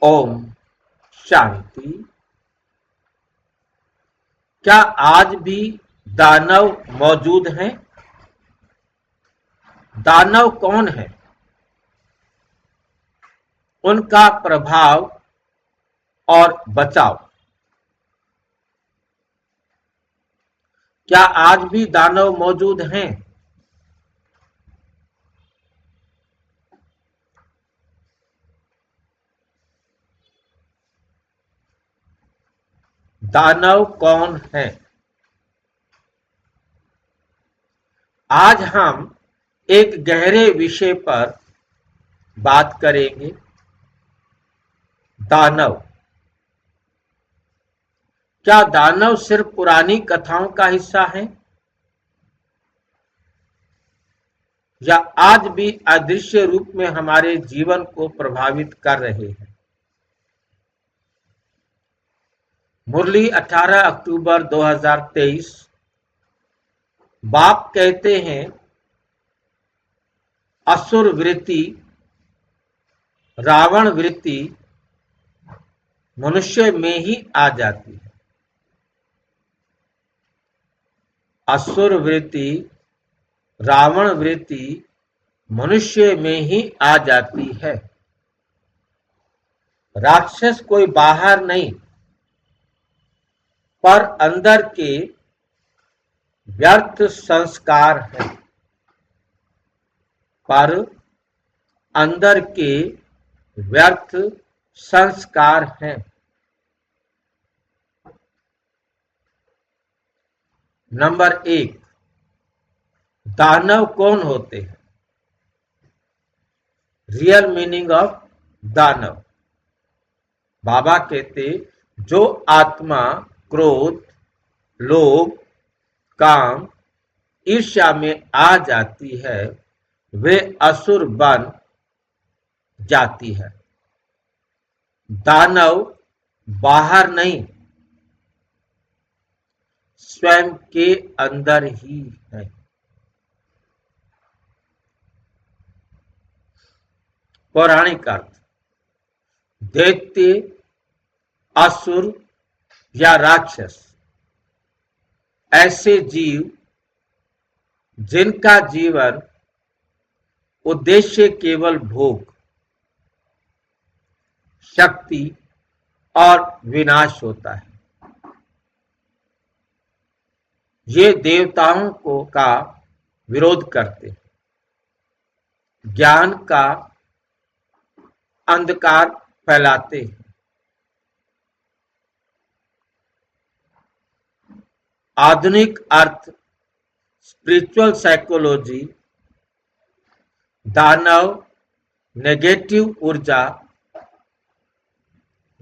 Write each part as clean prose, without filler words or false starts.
ओम शांति। क्या आज भी दानव मौजूद हैं? दानव कौन है? उनका प्रभाव और बचाव। क्या आज भी दानव मौजूद हैं? दानव कौन है? आज हम एक गहरे विषय पर बात करेंगे। दानव। क्या दानव सिर्फ पुरानी कथाओं का हिस्सा है या आज भी अदृश्य रूप में हमारे जीवन को प्रभावित कर रहे हैं? मुरली 18 अक्टूबर 2023। बाप कहते हैं असुर वृत्ति, रावण वृत्ति मनुष्य में ही आ जाती है। असुर वृत्ति, रावण वृत्ति मनुष्य में ही आ जाती है। राक्षस कोई बाहर नहीं, पर अंदर के व्यर्थ संस्कार है। पर अंदर के व्यर्थ संस्कार हैं। नंबर 1, दानव कौन होते हैं? रियल मीनिंग ऑफ दानव। बाबा कहते जो आत्मा क्रोध, लोभ, काम, ईर्ष्या में आ जाती है वे असुर बन जाती है। दानव बाहर नहीं, स्वयं के अंदर ही है। पौराणिक अर्थ। दैत्य, असुर या राक्षस ऐसे जीव जिनका जीवन उद्देश्य केवल भोग, शक्ति और विनाश होता है। ये देवताओं को का विरोध करते हैं, ज्ञान का अंधकार फैलाते हैं। आधुनिक अर्थ स्पिरिचुअल साइकोलॉजी। दानव नेगेटिव ऊर्जा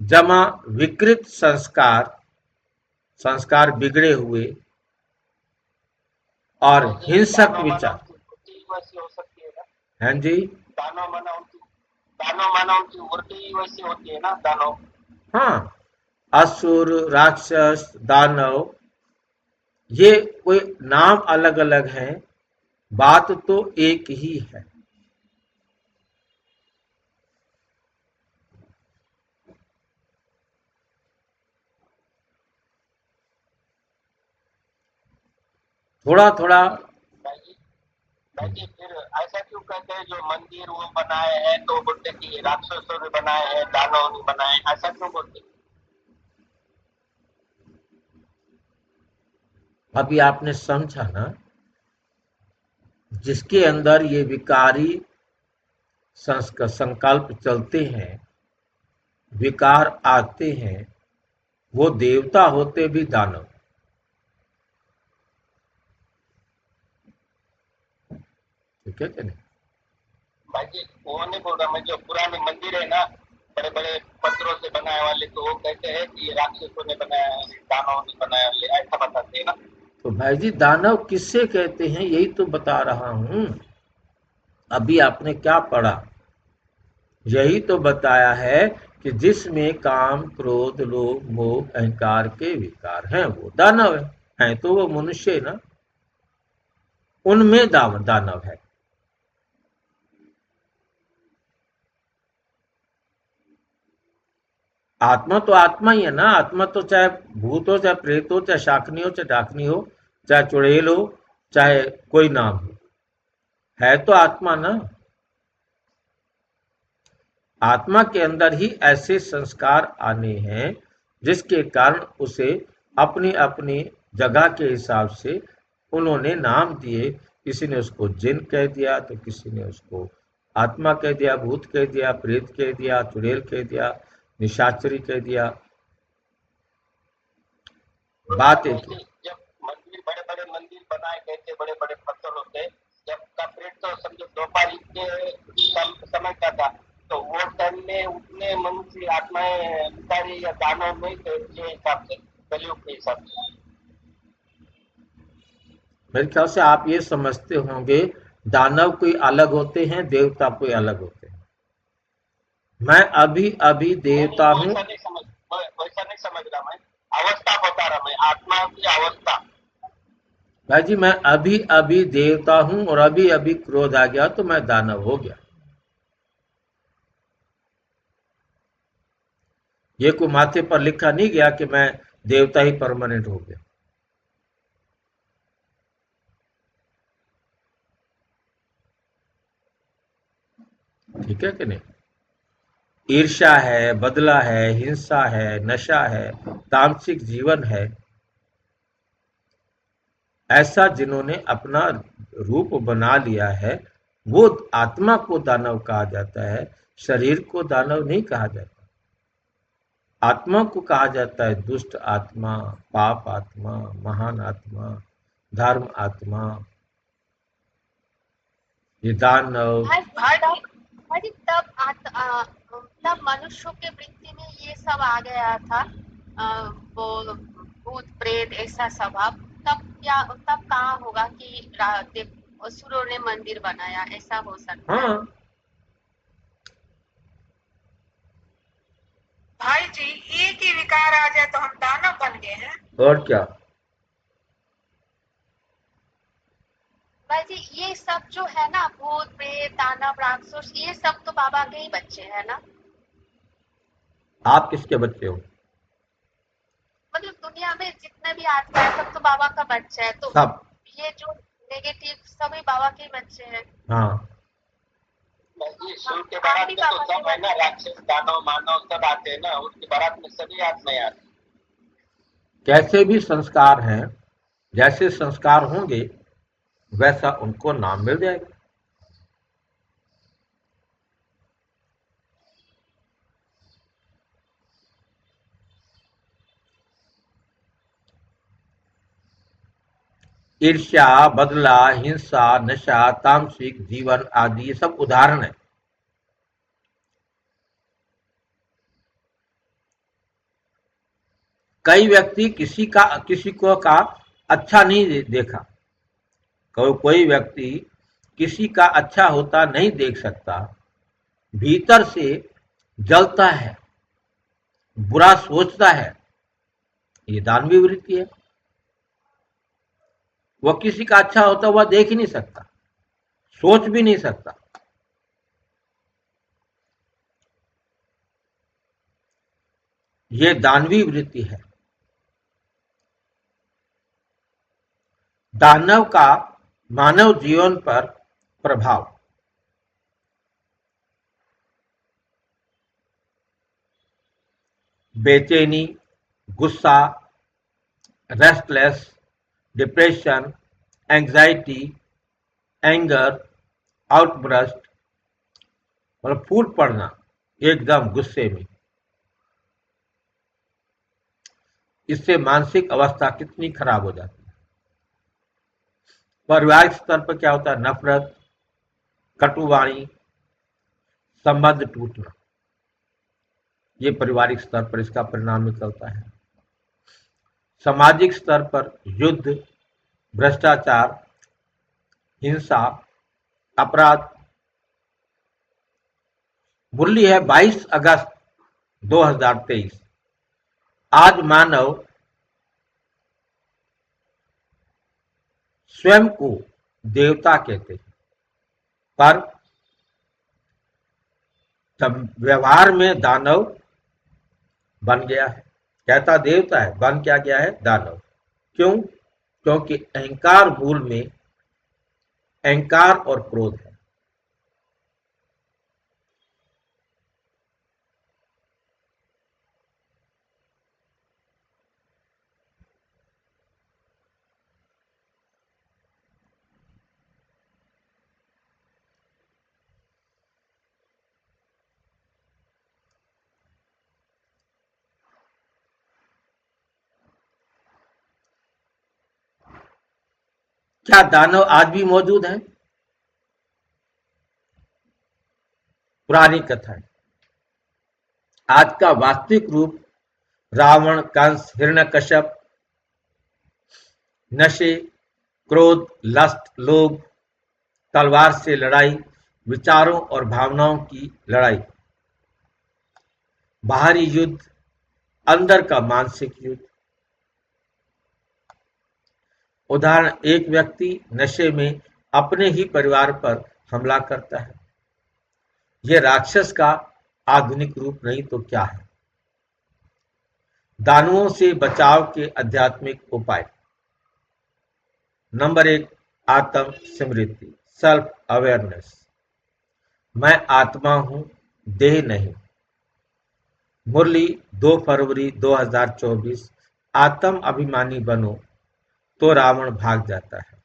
जमा विकृत संस्कार, संस्कार बिगड़े हुए और हिंसक विचार। वैसी हो सकती है ना? हाँ जी। दानव माना उनकी वृत्ति वैसी होती है ना? दानव। हाँ, असुर, राक्षस, दानव ये कोई नाम अलग अलग हैं, बात तो एक ही है। थोड़ा थोड़ा। भाई जी फिर ऐसा क्यों कहते हैं जो मंदिर वो बनाए हैं तो बोलते हैं कि राक्षसों ने बनाए हैं, दानव ने बनाए, ऐसा क्यों बोलते हैं? अभी आपने समझा ना, जिसके अंदर ये विकारी संकल्प चलते हैं, विकार आते हैं, वो देवता होते भी दानव। ठीक है कि नहीं? भाई जी वो नहीं बोल रहा मैं, जो पुराने मंदिर है ना बड़े बड़े पत्थरों से बनाए वाले, तो वो कहते हैं कि ये राक्षसों ने बनाया है, दानवों ने बनाया है, ऐसा बताते हैं ना? तो भाई जी दानव किससे कहते हैं, यही तो बता रहा हूं। अभी आपने क्या पढ़ा? यही तो बताया है कि जिसमें काम, क्रोध, लोभ, मोह, अहंकार के विकार हैं वो दानव है तो वो मनुष्य ना, उनमें दानव है। आत्मा तो आत्मा ही है ना। आत्मा तो चाहे भूत हो, चाहे प्रेत हो, चाहे शाकनी हो, चाहे डाकनी हो, चाहे चुड़ैल हो, चाहे कोई नाम हो, है तो आत्मा ना। आत्मा के अंदर ही ऐसे संस्कार आने हैं जिसके कारण उसे अपनी अपनी जगह के हिसाब से उन्होंने नाम दिए। किसी ने उसको जिन कह दिया, तो किसी ने उसको आत्मा कह दिया, भूत कह दिया, प्रेत कह दिया, चुड़ैल कह दिया, निशाचरी कह दिया। बात एक है। जब मंदिर, बड़े बड़े मंदिर बनाए गए थे बड़े बड़े पत्थरों से, जब का पीरियड तो समझो द्वापर के समय का था, तो वो टाइम में उतने मनुष्य आत्माएं उतारी या दानव नहीं थे ये हिसाब से, कलयुग के हिसाब से। मेरे ख्याल से आप ये समझते होंगे दानव कोई अलग होते हैं, देवता कोई अलग होते हैं। मैं अभी अभी देवता हूँ। वैसा नहीं समझ रहा मैं, अवस्था बता रहा मैं, आत्मा की अवस्था। भाई जी, मैं अभी अभी देवता हूँ और अभी अभी क्रोध आ गया तो मैं दानव हो गया। ये कोई माथे पर लिखा नहीं गया कि मैं देवता ही परमानेंट हो गया। ठीक है कि नहीं? ईर्ष्या है, बदला है, हिंसा है, नशा है, तामसिक जीवन है, ऐसा जिन्होंने अपना रूप बना लिया है, वो आत्मा को दानव कहा जाता है। शरीर को दानव नहीं कहा जाता। आत्मा को कहा जाता है दुष्ट आत्मा, पाप आत्मा, महान आत्मा, धर्म आत्मा। ये दानव। भाई तब मनुष्यों के वृत्ति में ये सब आ गया था, वो भूत प्रेत ऐसा स्वभाव। तब कहाँ होगा कि असुरों ने मंदिर बनाया, ऐसा हो सकता है? हाँ, भाई जी, एक ही विकार आ जाए तो हम दानव बन गए हैं। और क्या। भाई जी, ये सब जो है ना, भूत प्रेत दानव राक्षस, ये सब तो बाबा के ही बच्चे हैं ना। आप किसके बच्चे हो? मतलब दुनिया में जितने भी आत्मा है सब तो बाबा का बच्चा है, तो सब। ये जो नेगेटिव सभी बाबा के बच्चे हैं। हाँ, शिव के बारात में तो सब है ना, राक्षस दानव मानव सब आते हैं ना, उसके बारात में सभी आत्माएं आती। कैसे भी संस्कार हैं, जैसे संस्कार होंगे वैसा उनको नाम मिल जाएगा। ईर्ष्या, बदला, हिंसा, नशा, तामसिक जीवन आदि ये सब उदाहरण है। कई व्यक्ति किसी को का अच्छा नहीं देखा। कोई व्यक्ति किसी का अच्छा होता नहीं देख सकता, भीतर से जलता है, बुरा सोचता है। ये दानवीय वृत्ति है। वह किसी का अच्छा होता हुआ देख ही नहीं सकता, सोच भी नहीं सकता। ये दानवीय वृत्ति है। दानव का मानव जीवन पर प्रभाव। बेचैनी, गुस्सा, restless, depression, anxiety, anger, outburst, मतलब फूट पड़ना एकदम गुस्से में। इससे मानसिक अवस्था कितनी खराब हो जाती है। पारिवारिक स्तर पर क्या होता है? नफरत, कटुवाणी, संबंध टूटना। ये पारिवारिक स्तर पर इसका परिणाम निकलता है। सामाजिक स्तर पर युद्ध, भ्रष्टाचार, हिंसा, अपराध। मुरली है 22 अगस्त 2023। आज मानव स्वयं को देवता कहते हैं, पर व्यवहार में दानव बन गया है। कहता देवता है, बन क्या गया है? दानव। क्यों? क्योंकि अहंकार मूल में अहंकार और क्रोध है। क्या दानव आज भी मौजूद हैं? पुरानी कथा है। आज का वास्तविक रूप रावण, कंस, हिरण्यकश्यप, नशे, क्रोध, लस्ट, लोभ, तलवार से लड़ाई, विचारों और भावनाओं की लड़ाई, बाहरी युद्ध, अंदर का मानसिक युद्ध। उदाहरण, एक व्यक्ति नशे में अपने ही परिवार पर हमला करता है। यह राक्षस का आधुनिक रूप नहीं तो क्या है? दानवों से बचाव के आध्यात्मिक उपाय। नंबर 1, आत्म स्मृति, सेल्फ अवेयरनेस। मैं आत्मा हूं, देह नहीं। मुरली 2 फरवरी 2024। आत्म अभिमानी बनो तो रावण भाग जाता है।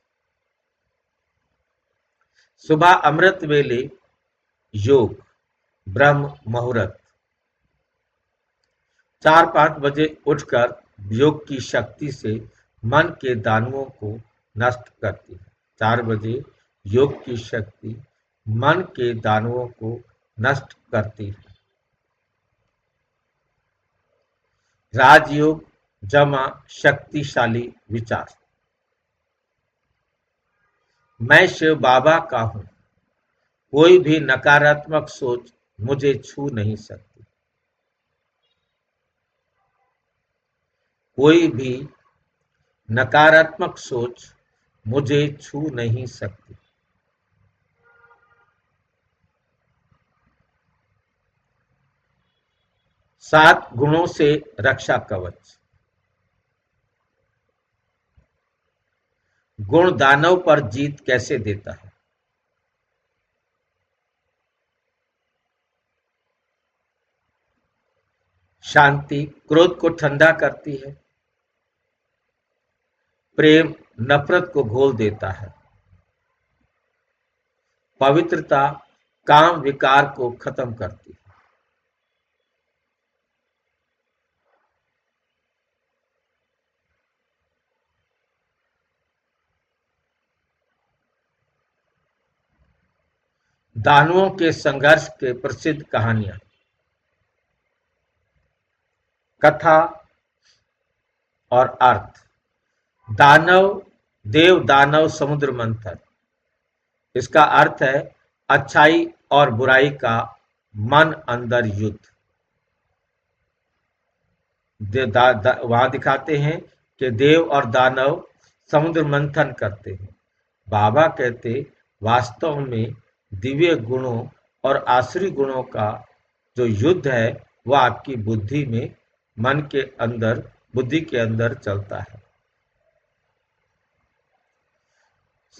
सुबह अमृत वेले योग, ब्रह्म मुहूर्त। 4-5 बजे उठकर योग की शक्ति से मन के दानवों को नष्ट करती है। 4 बजे योग की शक्ति मन के दानवों को नष्ट करती है। राजयोग जमा शक्तिशाली विचार। मैं शिव बाबा का हूं, कोई भी नकारात्मक सोच मुझे छू नहीं सकती। कोई भी नकारात्मक सोच मुझे छू नहीं सकती। सात गुणों से रक्षा कवच। गुण दानव पर जीत कैसे देता है? शांति क्रोध को ठंडा करती है। प्रेम नफरत को घोल देता है। पवित्रता काम विकार को खत्म करती है। दानवों के संघर्ष के प्रसिद्ध कहानियां। कथा और अर्थ। दानव देव दानव समुद्र मंथन। इसका अर्थ है अच्छाई और बुराई का मन अंदर युद्ध। वहां दिखाते हैं कि देव और दानव समुद्र मंथन करते हैं। बाबा कहते वास्तव में दिव्य गुणों और आसुरी गुणों का जो युद्ध है वह आपकी बुद्धि में मन के अंदर बुद्धि के अंदर चलता है।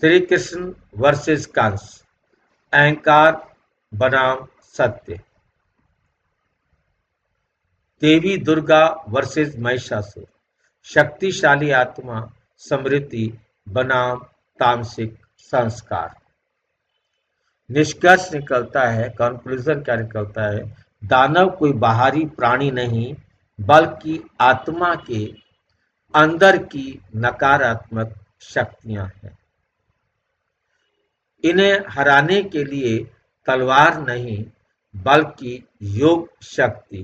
श्री कृष्ण वर्सेस कंस, अहंकार बनाम सत्य। देवी दुर्गा वर्सेस महिषासुर, शक्तिशाली आत्मा समृद्धि बनाम तामसिक संस्कार। निष्कर्ष निकलता है, कंक्लूजन क्या निकलता है? दानव कोई बाहरी प्राणी नहीं बल्कि आत्मा के अंदर की नकारात्मक शक्तियां हैं। इन्हें हराने के लिए तलवार नहीं बल्कि योग शक्ति,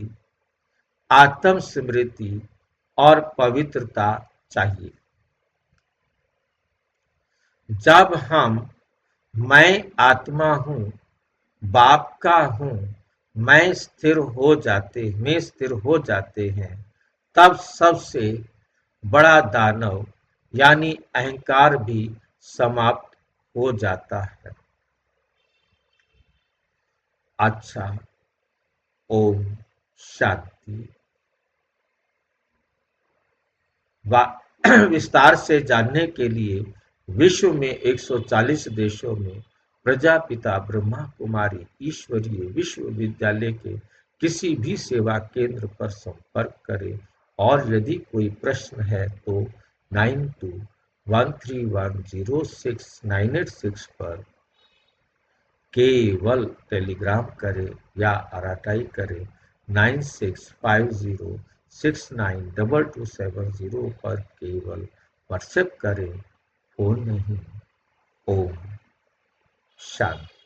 आत्म स्मृति और पवित्रता चाहिए। जब हम मैं आत्मा हूं, बाप का हूं, मैं स्थिर हो जाते हैं, तब सबसे बड़ा दानव यानी अहंकार भी समाप्त हो जाता है। अच्छा, ओम शांति। विस्तार से जानने के लिए विश्व में 140 देशों में प्रजापिता ब्रह्मा कुमारी ईश्वरीय विश्वविद्यालय के किसी भी सेवा केंद्र पर संपर्क करें और यदि कोई प्रश्न है तो 9213106986 पर केवल टेलीग्राम करें या आरटीआई करें 9650692270 पर केवल व्हाट्सएप करें, फोन नहीं। ओम शांति।